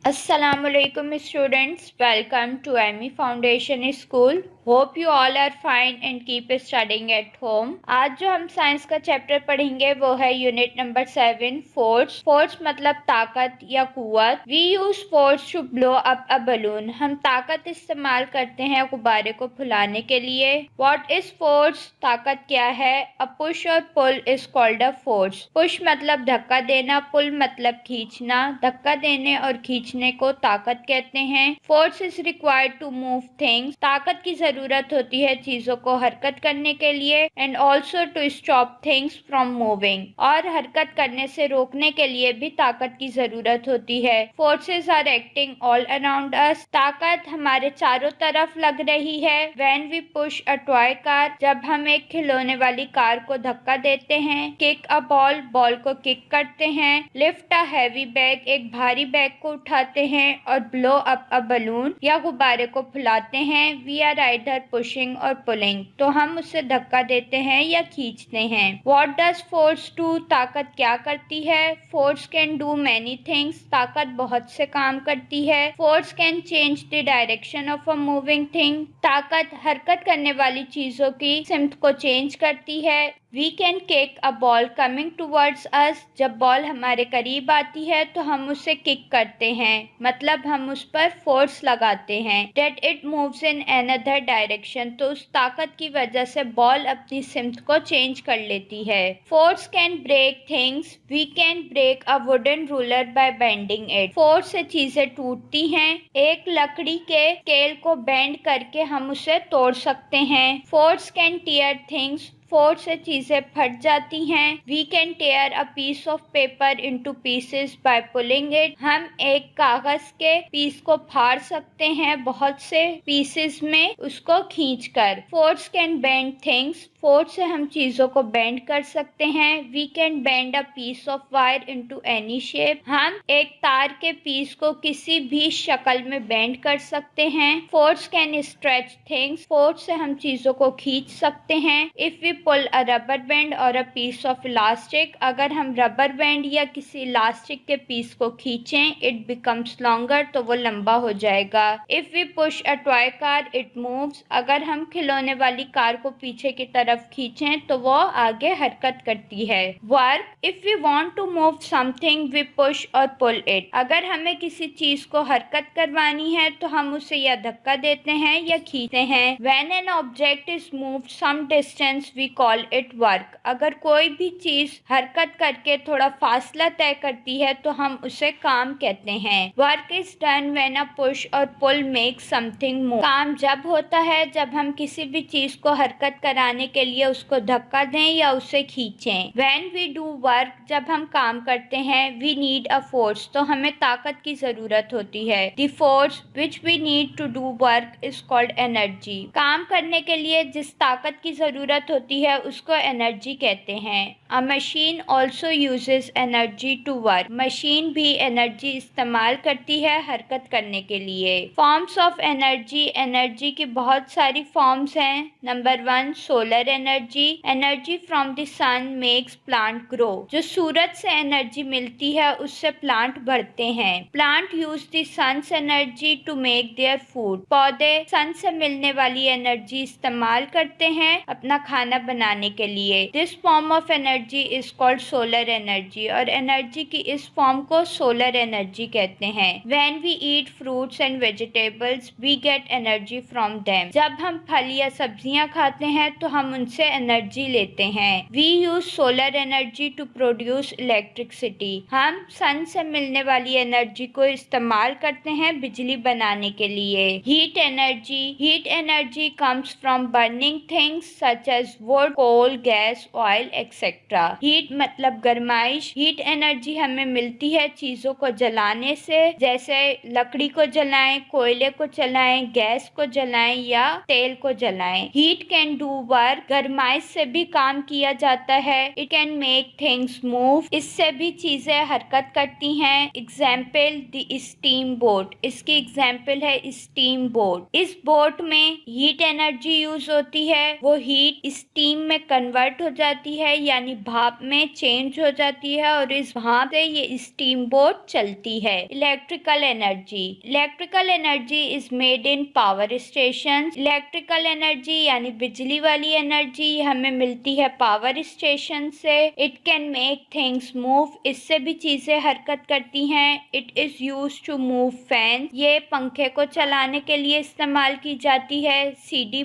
Assalamualaikum students, welcome to ME Foundation School. Hope you all are fine and keep studying at home. आज जो हम science का chapter पढ़ेंगे वो है यूनिट नंबर 7 फोर्स। फोर्स मतलब ताकत या कुव्वत। We use force to blow up a balloon. हम ताकत इस्तेमाल करते हैं गुब्बारे को फुलाने के लिए। What is force? ताकत क्या है? अ पुश और pull is called a force. Push मतलब धक्का देना, पुल मतलब खींचना। धक्का देने और खींचने को ताकत कहते हैं। Force is required to move things. ताकत की जरूरत होती है चीजों को हरकत करने के लिए। And also to stop things from moving. और हरकत करने से रोकने के लिए भी ताकत की जरूरत होती है। Forces are acting all around us. ताकत हमारे चारों तरफ लग रही है। When we push a toy car, जब हम एक खिलौने वाली कार को धक्का देते हैं। किक अ बॉल, बॉल को किक करते हैं। लिफ्ट अ हैवी बैग, एक भारी बैग को उठाते हैं। और ब्लो अप अ बलून या गुब्बारे को फुलाते हैं। वी आर आइदर पुशिंग और पुलिंग, तो हम उसे धक्का देते हैं या खींचते हैं। What does force do? ताकत क्या करती है? Force can do many things. ताकत बहुत से काम करती है। Force can change the direction of a moving thing. ताकत हरकत करने वाली चीजों की सिमत को चेंज करती है। We can kick a ball coming towards us. जब बॉल हमारे करीब आती है तो हम उसे किक करते हैं, मतलब हम उस पर फोर्स लगाते हैं। That it moves in another direction, तो उस ताकत की वजह से बॉल अपनी सिमत को चेंज कर लेती है। Force can break things. We can break a wooden ruler by bending it. Force से चीजें टूटती हैं। एक लकड़ी के स्केल को बेंड करके हम उसे तोड़ सकते हैं। Force can tear things. Force से चीजें फट जाती हैं। We can tear a piece of paper into pieces by pulling it. हम एक कागज के पीस को फाड़ सकते हैं बहुत से पीसेस में उसको खींचकर। Force can bend things. Force से हम चीजों को बेंड कर सकते हैं। We can bend a piece of wire into any shape. हम एक तार के पीस को किसी भी शक्ल में बेंड कर सकते हैं। Force can stretch things. Force से हम चीजों को खींच सकते हैं। If we pull a rubber band और अ पीस ऑफ इलास्टिक, अगर हम रबर बैंड या किसी इलास्टिक के पीस को खींचें, इट बिकम्स लॉन्गर, तो वो लंबा हो जाएगा। If we push a toy car it moves. अगर हम खिलौने वाली कार को पीछे की तरफ खींचें तो वो आगे हरकत करती है। Work, if we want to move something we push और पुल इट। अगर हमें किसी चीज को हरकत करवानी है तो हम उसे या धक्का देते हैं या खींचते हैं। When an object is moved some distance we call it work. अगर कोई भी चीज हरकत करके थोड़ा फासला तय करती है तो हम उसे काम कहते हैं। Work is done when a push और पुल मेक समथिंग मूव। काम जब होता है जब हम किसी भी चीज को हरकत कराने के लिए उसको धक्का दें या उसे खींचें। व्हेन वी डू वर्क, जब हम काम करते हैं, वी नीड अ फोर्स, तो हमें ताकत की जरूरत होती है। The force which we need to do work is called energy. काम करने के लिए जिस ताकत की जरूरत होती है उसको एनर्जी कहते हैं। A machine also uses energy to work. Machine भी एनर्जी इस्तेमाल करती है हरकत करने के लिए। फॉर्म्स ऑफ एनर्जी, एनर्जी की बहुत सारी फॉर्म्स हैं। Number 1 solar energy. Energy from the sun makes plant grow. जो सूरज से एनर्जी मिलती है उससे प्लांट बढ़ते हैं। Plant use the sun's energy to make their food. पौधे सन से मिलने वाली एनर्जी इस्तेमाल करते हैं अपना खाना बनाने के लिए। This form of energy is called solar energy, और एनर्जी की इस फॉर्म को सोलर एनर्जी कहते हैं। When we eat fruits and vegetables we get energy from them. जब हम फल या सब्जियां खाते हैं तो हम उनसे एनर्जी लेते हैं। We use solar energy to produce electricity. हम सन से मिलने वाली एनर्जी को इस्तेमाल करते हैं बिजली बनाने के लिए। Heat energy, heat energy comes from burning things such as wood, coal, gas, oil etcetera. Heat मतलब गर्माइश। हीट एनर्जी हमें मिलती है चीजों को जलाने से, जैसे लकड़ी को जलाएं, कोयले को जलाएं, गैस को जलाएं या तेल को जलाएं। Heat can do work. गर्माइश से भी काम किया जाता है। It can make things move. इससे भी चीजें हरकत करती हैं। Example the steam boat. इसकी एग्जाम्पल है स्टीम बोट। इस बोट में हीट एनर्जी यूज होती है। वो हीट स्टीम स्टीम में कन्वर्ट हो जाती है, यानी भाप में चेंज हो जाती है और इस भाप से ये स्टीम बोट चलती है। Electrical energy. Electrical energy is made in power station. Electrical energy यानी बिजली वाली एनर्जी हमें मिलती है पावर स्टेशन से। It can make things move, इससे भी चीजें हरकत करती हैं। It is use to move fan, ये पंखे को चलाने के लिए इस्तेमाल की जाती है। सीडी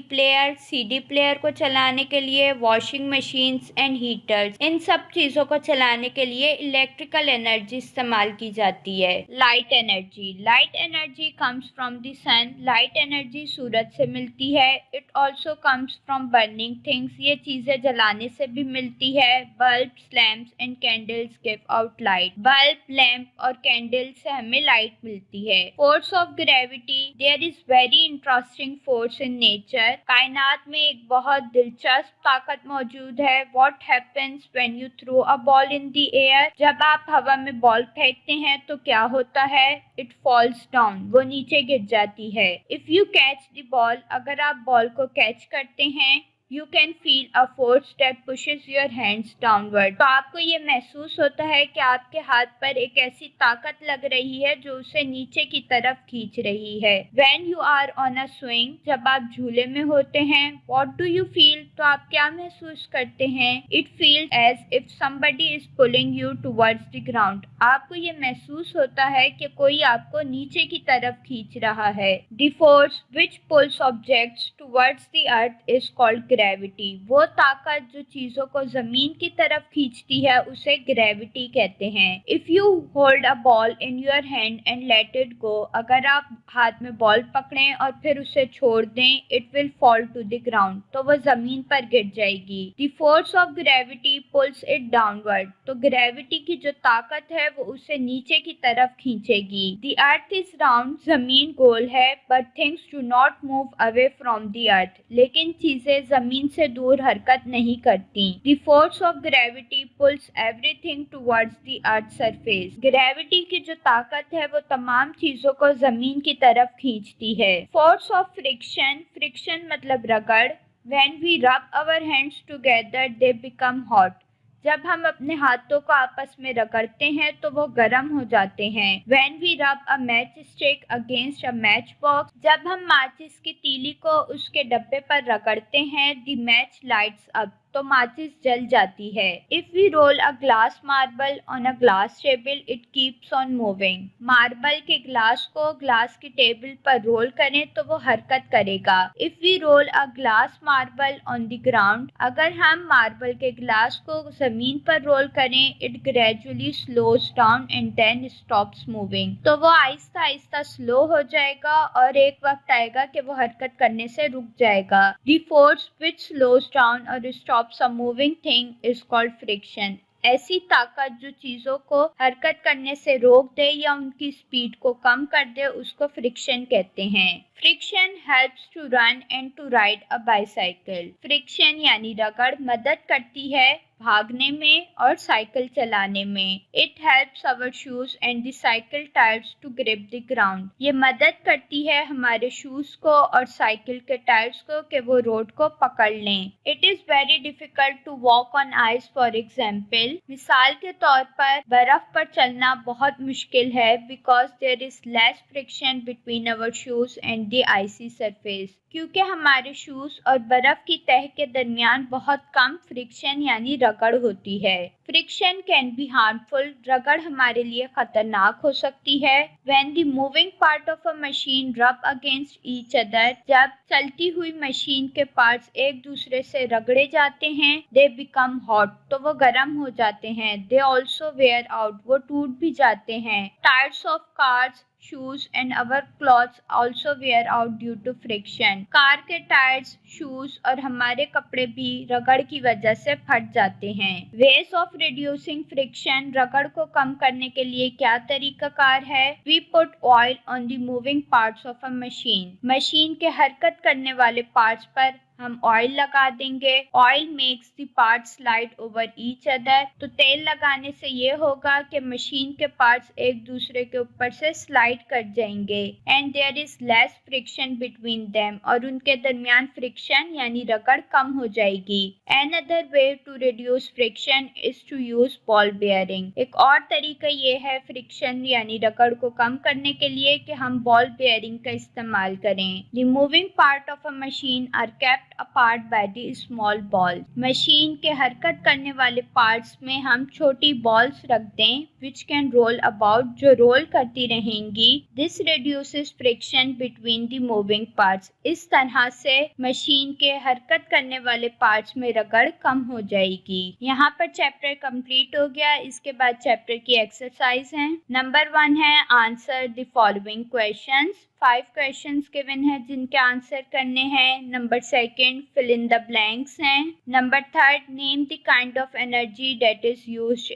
प्लेयर को चलाने के लिए, वॉशिंग मशीन्स एंड हीटर्स, इन सब चीजों को चलाने के लिए इलेक्ट्रिकल एनर्जी इस्तेमाल की जाती है। Light energy comes from the sun. Light energy सूरज से मिलती है। It also comes from burning things, ये चीजें जलाने से भी मिलती है। Bulbs, lamps and candles give out light. Bulb, lamp और कैंडल से हमें लाइट मिलती है। Force of gravity. There is very interesting force in nature. कायनात में एक बहुत दिलचस्प ताकत मौजूद है। What happens when you throw a ball in the air. जब आप हवा में बॉल फेंकते हैं तो क्या होता है? इट फॉल्स डाउन, वो नीचे गिर जाती है। If you catch the ball, अगर आप बॉल को कैच करते हैं, You can feel a force that pushes your hands downward. तो आपको ये महसूस होता है कि आपके हाथ पर एक ऐसी ताकत लग रही है जो उसे नीचे की तरफ खींच रही है। When you are on a swing, जब आप झूले में होते हैं, what do you feel? तो आप क्या महसूस करते हैं? It feels as if somebody is pulling you towards the ground. आपको ये महसूस होता है कि कोई आपको नीचे की तरफ खींच रहा है। The force which pulls objects towards the earth is called gravity. वो ताकत जो चीजों को जमीन की तरफ खींचती है उसे ग्रेविटी कहते हैं। If you hold a ball in your hand and let it go, अगर आप हाथ में बॉल पकड़ें और फिर उसे छोड़ दें, it will fall to the ground, तो वो जमीन पर गिर जाएगी। The force of gravity pulls it downward, तो ग्रेविटी की जो ताकत है वो उसे नीचे की तरफ खींचेगी। द अर्थ इज राउंड, जमीन गोल है, but things do not move away from the earth, लेकिन चीजें जमीन से दूर हरकत नहीं करती। The force of gravity pulls everything towards the earth's surface. Gravity की जो ताकत है वो तमाम चीजों को जमीन की तरफ खींचती है। Force of friction, friction मतलब रगड़। When we rub our hands together, they become hot. जब हम अपने हाथों को आपस में रगड़ते हैं तो वो गर्म हो जाते हैं। When we rub a matchstick against a matchbox, जब हम माचिस की तीली को उसके डब्बे पर रगड़ते हैं, the match lights up, तो माचिस जल जाती है। If we roll a glass marble on a glass table, it keeps on moving. Marble के ग्लास को ग्लास की टेबल पर रोल करें तो वो हरकत करेगा। If we roll a glass marble on the ground, अगर हम मार्बल के ग्लास को जमीन पर रोल करें, it gradually slows down and then stops moving. तो वो आहिस्ता आहिस्ता स्लो हो जाएगा और एक वक्त आएगा कि वो हरकत करने से रुक जाएगा। The force which slows down or stops a moving thing is called friction. ऐसी ताकत जो चीजों को हरकत करने से रोक दे या उनकी स्पीड को कम कर दे उसको फ्रिक्शन कहते हैं। Friction helps to run and to ride a bicycle. Friction यानी रगड़ मदद करती है भागने में और साइकिल चलाने में। It helps our shoes and the cycle tyres to grip the ground. ये मदद करती है हमारे शूज को और साइकिल के टायर्स को कि वो रोड को पकड़ लें। It is very difficult to walk on ice for example. मिसाल के तौर पर बर्फ पर चलना बहुत मुश्किल है because there is less friction between our shoes and the icy surface, क्योंकि हमारे शूज और बर्फ की तह के दरमियान बहुत कम फ्रिक्शन यानी रगड़ होती है। फ्रिक्शन कैन बी हार्मफुल, रगड़ हमारे लिए खतरनाक हो सकती है। When the moving part of a machine रब अगेंस्ट ईच अदर, जब चलती हुई मशीन के पार्ट्स एक दूसरे से रगड़े जाते हैं, दे बिकम हॉट, तो वो गर्म हो जाते हैं। दे ऑल्सो वेयर आउट, वो टूट भी जाते हैं। Tyres of cars, shoes and our clothes also wear out due to friction. Car के टायर्स, शूज और हमारे कपड़े भी रगड़ की वजह से फट जाते हैं। Ways of reducing friction, रगड़ को कम करने के लिए क्या तरीकाकार है? We put oil on the moving parts of a machine. Machine के हरकत करने वाले पार्ट्स पर हम ऑयल लगा देंगे। Oil makes the parts slide over each other. तो तेल लगाने से ये होगा कि मशीन के पार्ट्स एक दूसरे के ऊपर से स्लाइड कर जाएंगे and there is less friction between them, और उनके दरमियान फ्रिक्शन यानी रगड़ कम हो जाएगी। Another way to reduce friction is to use ball bearing। एक और तरीका ये है फ्रिक्शन यानी रगड़ को कम करने के लिए कि हम बॉल बेयरिंग का इस्तेमाल करें। The moving part of a machine are kept apart by the small ball। Machine के हरकत करने वाले पार्ट्स में हम छोटी बॉल्स रख दें which can roll about, जो रोल करती रहेंगी। This reduces friction between the moving parts। इस तरह से मशीन के हरकत करने वाले पार्ट्स में रगड़ कम हो जाएगी। यहाँ पर चैप्टर कंप्लीट हो गया। इसके बाद चैप्टर की एक्सरसाइज है। नंबर 1 है answer the following questions. 5 questions given है जिनके आंसर करने हैं। Number 2 fill in the blanks हैं। Number 3 name the kind of energy that is used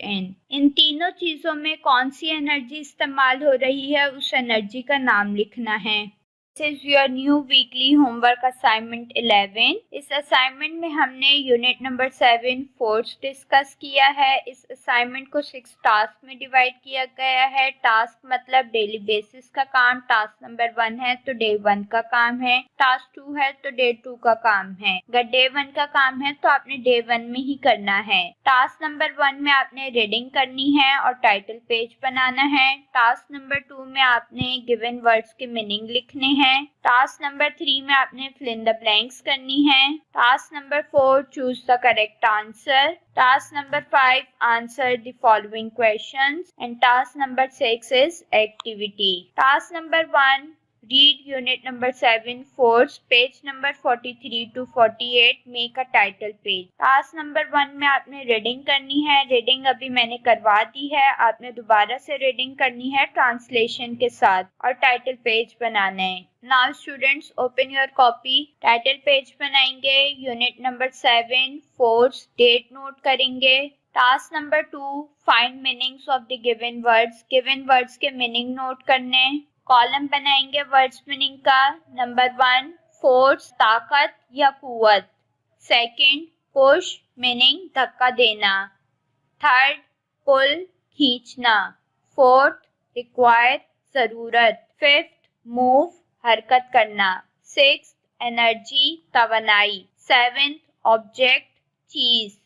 in तीनों चीजों में कौन सी एनर्जी इस्तेमाल हो रही है उस एनर्जी का नाम लिखना है। This is your new weekly homework assignment 11। इस असाइनमेंट में हमने यूनिट नंबर 7 फोर्स डिस्कस किया है। इस असाइनमेंट को 6 टास्क में डिवाइड किया गया है। टास्क मतलब डेली बेसिस का काम। टास्क नंबर 1 है तो डे 1 का काम है। टास्क 2 है तो डे 2 का काम है। अगर डे 1 का काम है तो आपने डे 1 में ही करना है। टास्क नंबर 1 में आपने रीडिंग करनी है और टाइटल पेज बनाना है। टास्क नंबर 2 में आपने गिवन वर्ड्स के मीनिंग लिखने हैं। टास्क नंबर 3 में आपने फिल इन द ब्लैंक्स करनी है। Task number 4 choose the correct answer. Task number 5 answer the following questions and task number 6 is activity. Task number 1 read unit number 7 force page number 43 to 48 make a title page। Task number 1 में आपने reading करनी है। Reading अभी मैंने करवा दी है, आपने दोबारा से रीडिंग करनी है ट्रांसलेशन के साथ और टाइटल पेज बनाना है। Now students open your copy. Title page बनाएंगे। Unit number 7 force date note करेंगे। Task number 2 find meanings of the given words. Given words के मीनिंग नोट करने। कॉलम बनाएंगे वर्ड्स मीनिंग का। नंबर 1 फोर्स ताकत या कुव्वत। 2 पुश मीनिंग धक्का देना। 3 पुल खींचना। 4 रिक्वायर जरूरत। 5 मूव हरकत करना। 6 एनर्जी तवानाई। 7 ऑब्जेक्ट चीज।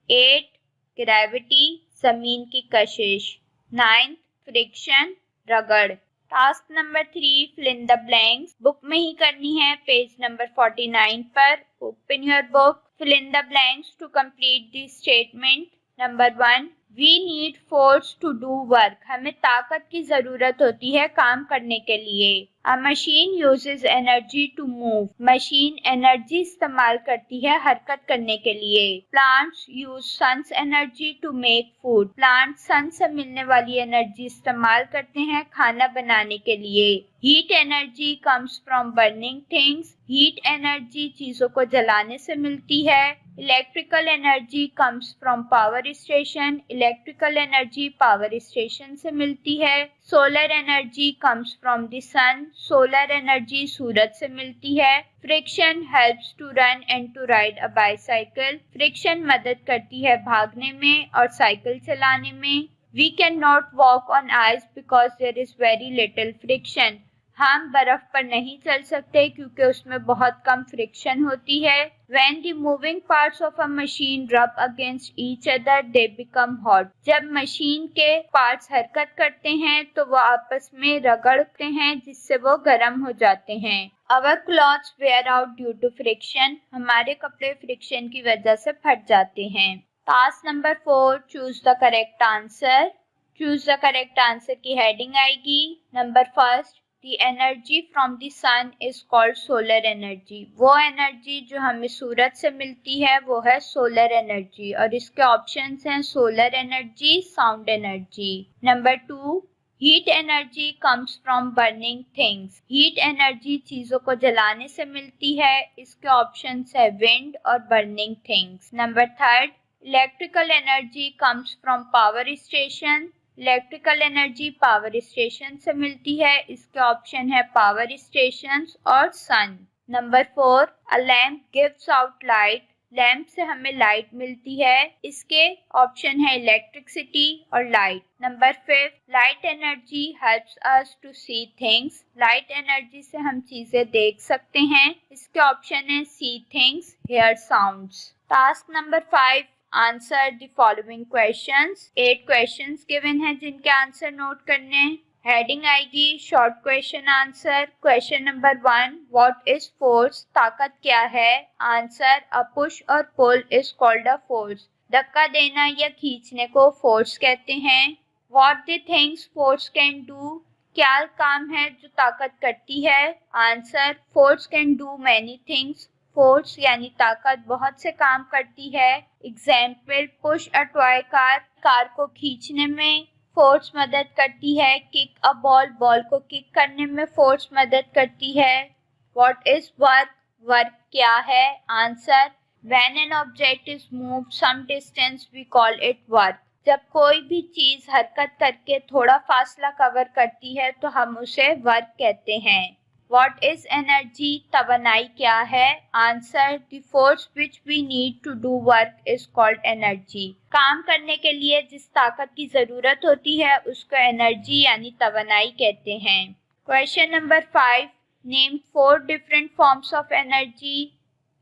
8 ग्रेविटी जमीन की कशिश। 9 फ्रिक्शन रगड़। Task number 3 fill in the blanks book में ही करनी है। पेज नंबर 49 पर open your book. Fill in the blanks to complete the statement. Number 1 we need force to do work. हमें ताकत की जरूरत होती है काम करने के लिए। A machine uses energy to move. Machine energy इस्तेमाल करती है हरकत करने के लिए। Plants use sun's energy to make food. Plant sun से मिलने वाली एनर्जी इस्तेमाल करते हैं खाना बनाने के लिए। Heat energy comes from burning things. Heat energy चीजों को जलाने से मिलती है। Electrical energy comes from power station. Electrical energy power station से मिलती है। Solar energy comes from the sun. Solar energy सूरज से मिलती है। Friction helps to run and to ride a bicycle. Friction मदद करती है भागने में और साइकिल चलाने में। We can not walk on ice because there is very little friction. हम बर्फ पर नहीं चल सकते क्योंकि उसमें बहुत कम फ्रिक्शन होती है। When the moving parts of a machine rub against each other, they become hot। जब मशीन के पार्ट्स हरकत करते हैं तो वो आपस में रगड़ते हैं जिससे वो गर्म हो जाते हैं। Our clothes wear out due to friction। हमारे कपड़े फ्रिक्शन की वजह से फट जाते हैं। Task number 4 choose the correct answer. Choose the correct answer की हेडिंग आएगी। Number 1 The energy from the sun is called solar energy। वो एनर्जी जो हमें सूरज से मिलती है वो है सोलर एनर्जी और इसके ऑप्शंस हैं solar energy, sound energy. Number 2 heat energy comes from burning things. Heat energy चीजों को जलाने से मिलती है। इसके ऑप्शंस है विंड और burning things. Number 3 electrical energy comes from power station. Electrical energy power station से मिलती है। इसके ऑप्शन है पावर स्टेशंस और sun. Number 4, a lamp gives out light. Lamp से हमें लाइट मिलती है। इसके ऑप्शन है इलेक्ट्रिसिटी और light. Number 5, light energy helps us to see things. Light energy से हम चीजें देख सकते हैं। इसके ऑप्शन है see things, hear sounds. Task number 5, answer the following questions. 8 questions given है जिनके आंसर नोट करने हैं। हेडिंग आएगी short question answer. Question number 1, what is force? ताकत क्या है? आंसर, अ पुश और pull is called a force. धक्का देना या खींचने को फोर्स कहते हैं। What the things force can do? क्या काम है जो ताकत करती है? Answer, force can do many things. Force यानी ताकत बहुत से काम करती है। Example, push a toy car, car को खींचने में फोर्स मदद करती है। किक अ बॉल, बॉल को किक करने में फोर्स मदद करती है। What is work? वर्क क्या है? Answer, when an object is moved some distance we call it work. जब कोई भी चीज हरकत करके थोड़ा फासला कवर करती है तो हम उसे वर्क कहते हैं। What is energy? तवानाई क्या है? Answer, the force which we need to do work is called energy. काम करने के लिए जिस ताकत की जरूरत होती है उसको एनर्जी यानी तवानाई कहते हैं। Question number 5, name 4 different forms of energy.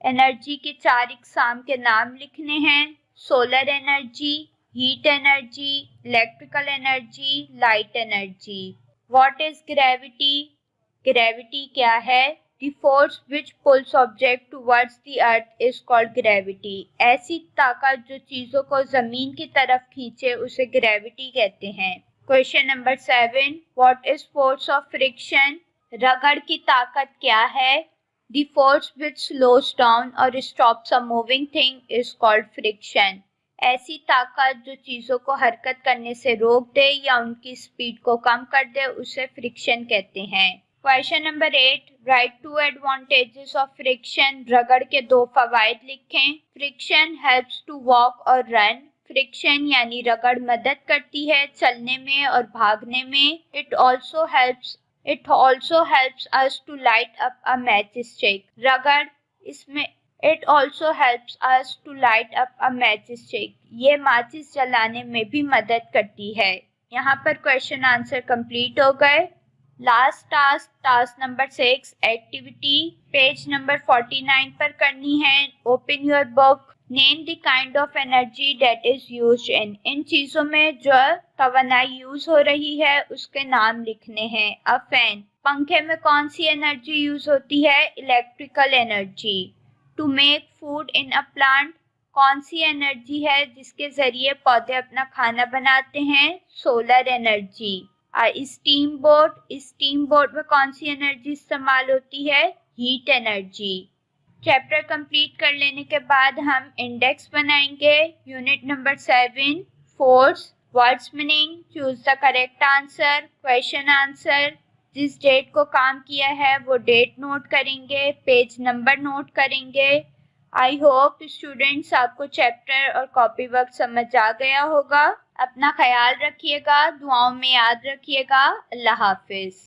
Energy के 4 इकसाम के नाम लिखने हैं। Solar energy, heat energy, electrical energy, light energy. What is gravity? Gravity क्या है? The force which pulls object towards the earth is called gravity. ऐसी ताकत जो चीजों को जमीन की तरफ खींचे उसे ग्रेविटी कहते हैं। Question number 7, What is force of friction? रगड़ की ताकत क्या है? The force which slows down or stops a moving thing is called friction. ऐसी ताकत जो चीजों को हरकत करने से रोक दे या उनकी स्पीड को कम कर दे उसे फ्रिक्शन कहते हैं। Question number 8, right 2 advantages of friction. रगड़ के 2 फवायद लिखें। फ्रिक्शन हेल्प्स टू वॉक और रन। फ्रिक्शन यानी रगड़ मदद करती है चलने में और भागने में। It also helps us to light up a matchstick. रगड़ इसमें it also helps us to light up a matchstick. ये माचिस जलाने में भी मदद करती है। यहाँ पर क्वेश्चन आंसर कंप्लीट हो गए। Last task number 6, activity page number 49 पर करनी है। Open your book. Name the kind of energy that is used इन चीजों में जो तवानाई यूज हो रही है उसके नाम लिखने हैं। अ फैन, पंखे में कौन सी एनर्जी यूज होती है? Electrical energy. To make food in a plant, कौन सी एनर्जी है जिसके जरिए पौधे अपना खाना बनाते हैं? Solar energy. स्टीम बोट में कौन सी एनर्जी इस्तेमाल होती है? Heat energy. चैप्टर कंप्लीट कर लेने के बाद हम इंडेक्स बनाएंगे। Unit number 7, force. Words meaning, choose the correct answer. Question answer, जिस डेट को काम किया है वो डेट नोट करेंगे। पेज नंबर नोट करेंगे। आई होप स्टूडेंट्स आपको चैप्टर और कॉपी वर्क समझ आ गया होगा। अपना ख्याल रखिएगा, दुआओं में याद रखिएगा। अल्लाह हाफिज।